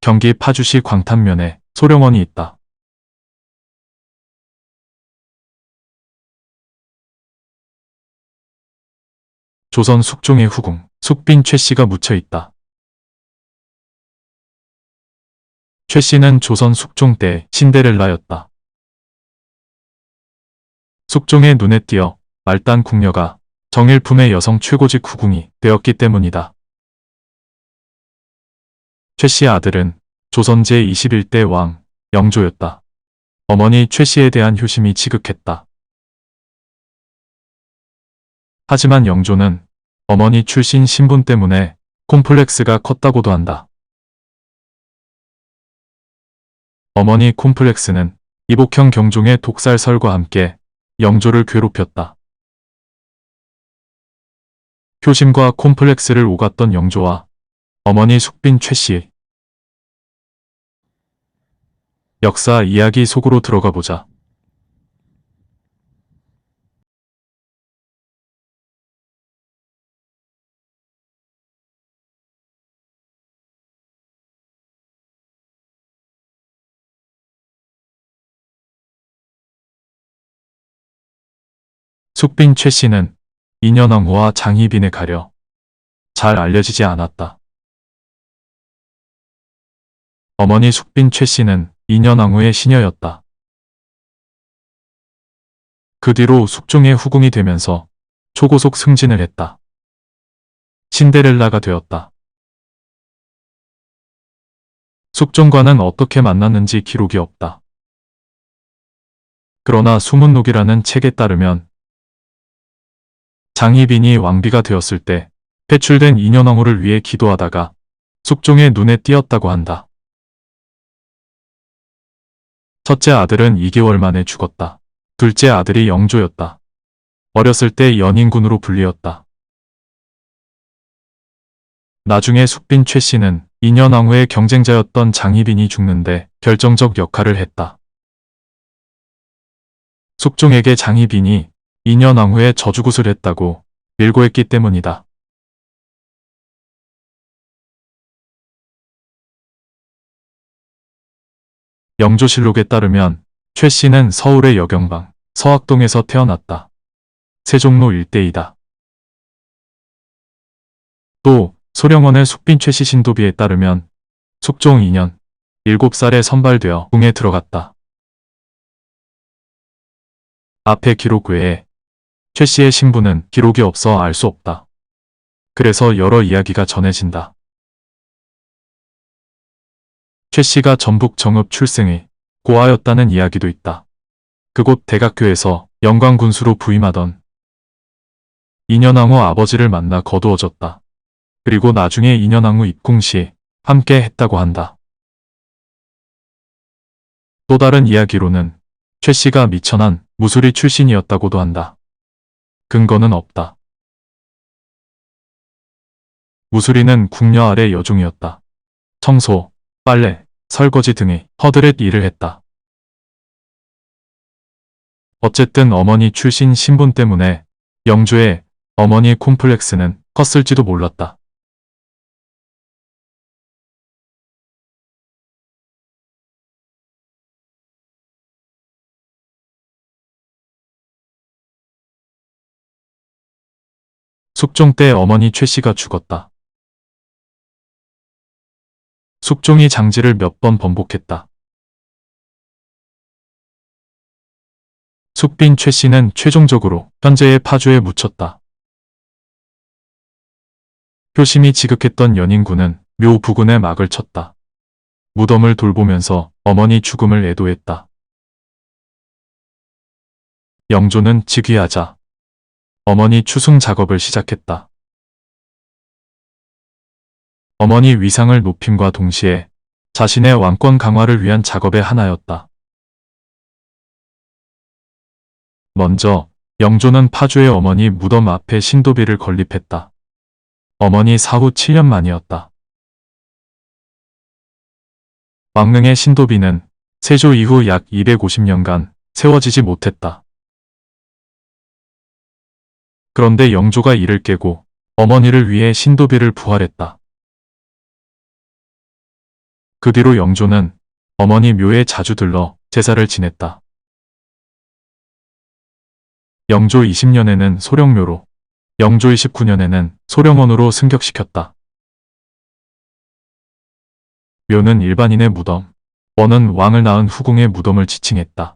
경기 파주시 광탄면에 소령원이 있다. 조선 숙종의 후궁, 숙빈 최씨가 묻혀 있다. 최씨는 조선 숙종 때 신데렐라였다. 숙종의 눈에 띄어 말단 궁녀가 정일품의 여성 최고직 후궁이 되었기 때문이다. 최씨의 아들은 조선 제21대 왕 영조였다. 어머니 최씨에 대한 효심이 지극했다. 하지만 영조는 어머니 출신 신분 때문에 콤플렉스가 컸다고도 한다. 어머니 콤플렉스는 이복형 경종의 독살설과 함께 영조를 괴롭혔다. 효심과 콤플렉스를 오갔던 영조와 어머니 숙빈 최씨. 역사 이야기 속으로 들어가 보자. 숙빈 최씨는 인현왕후와 장희빈에 가려 잘 알려지지 않았다. 어머니 숙빈 최씨는 인현왕후의 시녀였다. 그 뒤로 숙종의 후궁이 되면서 초고속 승진을 했다. 신데렐라가 되었다. 숙종과는 어떻게 만났는지 기록이 없다. 그러나 수문록이라는 책에 따르면 장희빈이 왕비가 되었을 때 배출된 인현왕후를 위해 기도하다가 숙종의 눈에 띄었다고 한다. 첫째 아들은 2개월 만에 죽었다. 둘째 아들이 영조였다. 어렸을 때 연인군으로 불리었다. 나중에 숙빈 최씨는 인현왕후의 경쟁자였던 장희빈이 죽는데 결정적 역할을 했다. 숙종에게 장희빈이 인현왕후의 저주굿을 했다고 밀고했기 때문이다. 영조실록에 따르면 최씨는 서울의 여경방 서학동에서 태어났다. 세종로 일대이다. 또 소령원의 숙빈 최씨 신도비에 따르면 숙종 2년 7살에 선발되어 궁에 들어갔다. 앞의 기록 외에 최씨의 신분은 기록이 없어 알 수 없다. 그래서 여러 이야기가 전해진다. 최씨가 전북 정읍 출생의 고아였다는 이야기도 있다. 그곳 대각교에서 영광군수로 부임하던 인현왕후 아버지를 만나 거두어졌다. 그리고 나중에 인현왕후 입궁 시 함께 했다고 한다. 또 다른 이야기로는 최씨가 미천한 무술이 출신이었다고도 한다. 근거는 없다. 무술이는 궁녀 아래 여종이었다. 청소, 빨래, 설거지 등의 허드렛 일을 했다. 어쨌든 어머니 출신 신분 때문에 영조의 어머니 콤플렉스는 컸을지도 몰랐다. 숙종 때 어머니 최씨가 죽었다. 숙종이 장지를 몇 번 번복했다. 숙빈 최씨는 최종적으로 현재의 파주에 묻혔다. 효심이 지극했던 연인군은 묘 부근에 막을 쳤다. 무덤을 돌보면서 어머니 죽음을 애도했다. 영조는 즉위하자 어머니 추승 작업을 시작했다. 어머니 위상을 높임과 동시에 자신의 왕권 강화를 위한 작업의 하나였다. 먼저 영조는 파주의 어머니 무덤 앞에 신도비를 건립했다. 어머니 사후 7년 만이었다. 왕릉의 신도비는 세조 이후 약 250년간 세워지지 못했다. 그런데 영조가 이를 깨고 어머니를 위해 신도비를 부활했다. 그 뒤로 영조는 어머니 묘에 자주 들러 제사를 지냈다. 영조 20년에는 소령묘로, 영조 29년에는 소령원으로 승격시켰다. 묘는 일반인의 무덤, 원은 왕을 낳은 후궁의 무덤을 지칭했다.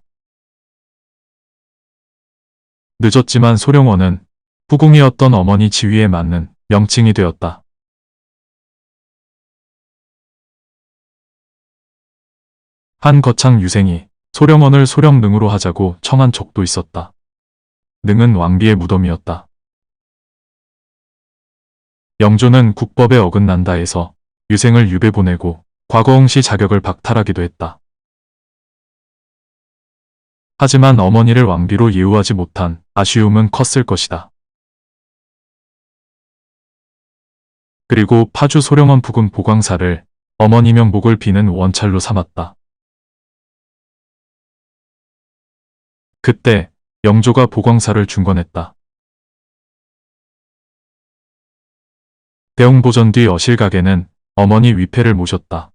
늦었지만 소령원은 후궁이었던 어머니 지위에 맞는 명칭이 되었다. 한 거창 유생이 소령원을 소령능으로 하자고 청한 적도 있었다. 능은 왕비의 무덤이었다. 영조는 국법에 어긋난다 해서 유생을 유배 보내고 과거응시 자격을 박탈하기도 했다. 하지만 어머니를 왕비로 예우하지 못한 아쉬움은 컸을 것이다. 그리고 파주 소령원 부군 보광사를 어머니 명복을 비는 원찰로 삼았다. 그때 영조가 보광사를 중건했다. 대웅보전 뒤 어실각에는 어머니 위패를 모셨다.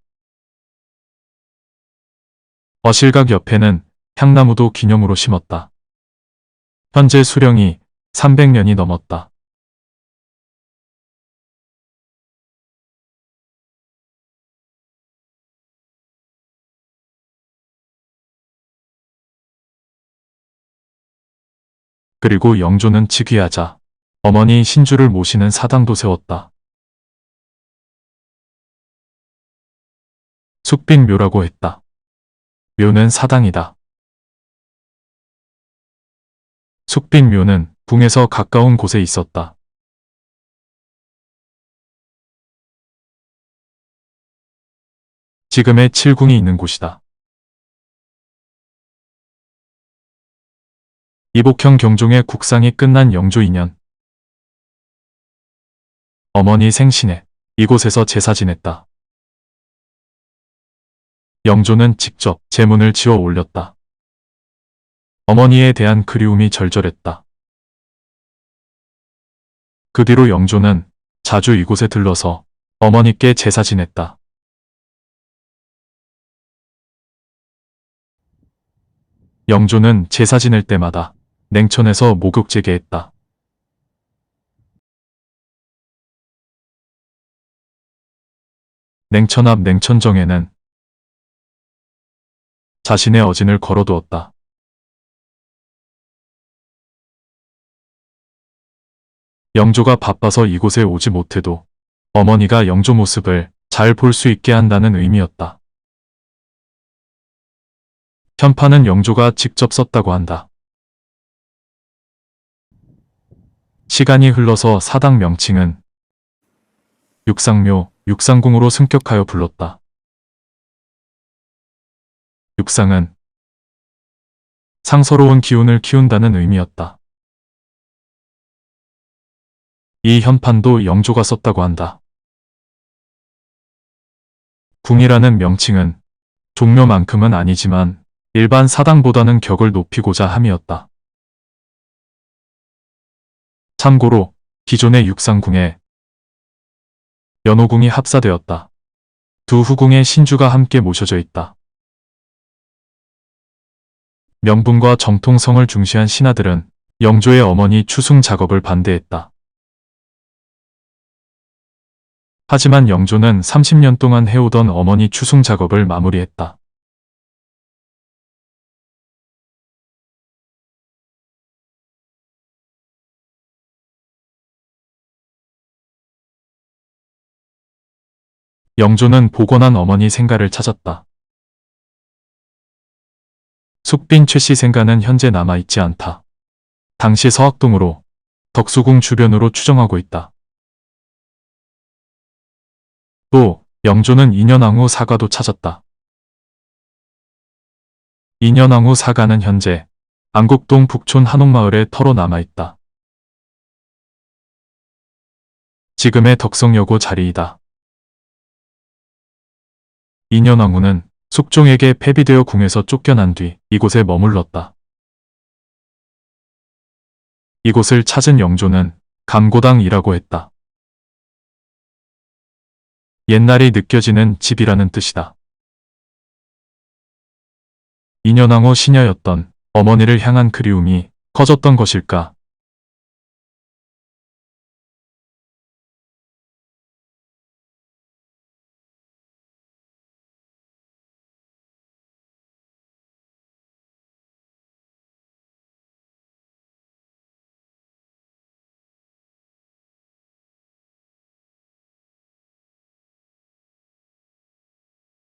어실각 옆에는 향나무도 기념으로 심었다. 현재 수령이 300년이 넘었다. 그리고 영조는 즉위하자 어머니 신주를 모시는 사당도 세웠다. 숙빈묘라고 했다. 묘는 사당이다. 숙빈묘는 궁에서 가까운 곳에 있었다. 지금의 칠궁이 있는 곳이다. 이복형 경종의 국상이 끝난 영조 2년. 어머니 생신에 이곳에서 제사 지냈다. 영조는 직접 제문을 지어 올렸다. 어머니에 대한 그리움이 절절했다. 그 뒤로 영조는 자주 이곳에 들러서 어머니께 제사 지냈다. 영조는 제사 지낼 때마다 냉천에서 목욕제게 했다. 냉천 앞 냉천정에는 자신의 어진을 걸어두었다. 영조가 바빠서 이곳에 오지 못해도 어머니가 영조 모습을 잘 볼 수 있게 한다는 의미였다. 현판은 영조가 직접 썼다고 한다. 시간이 흘러서 사당 명칭은 육상묘, 육상궁으로 승격하여 불렀다. 육상은 상서로운 기운을 키운다는 의미였다. 이 현판도 영조가 썼다고 한다. 궁이라는 명칭은 종묘만큼은 아니지만 일반 사당보다는 격을 높이고자 함이었다. 참고로 기존의 육상궁에 연호궁이 합사되었다. 두 후궁의 신주가 함께 모셔져 있다. 명분과 정통성을 중시한 신하들은 영조의 어머니 추승 작업을 반대했다. 하지만 영조는 30년 동안 해오던 어머니 추승 작업을 마무리했다. 영조는 복원한 어머니 생가를 찾았다. 숙빈 최씨 생가는 현재 남아있지 않다. 당시 서학동으로 덕수궁 주변으로 추정하고 있다. 또 영조는 인현왕후 사가도 찾았다. 인현왕후 사가는 현재 안국동 북촌 한옥마을에 터로 남아있다. 지금의 덕성여고 자리이다. 인현왕후는 숙종에게 폐비되어 궁에서 쫓겨난 뒤 이곳에 머물렀다. 이곳을 찾은 영조는 감고당이라고 했다. 옛날이 느껴지는 집이라는 뜻이다. 인연왕후 시녀였던 어머니를 향한 그리움이 커졌던 것일까?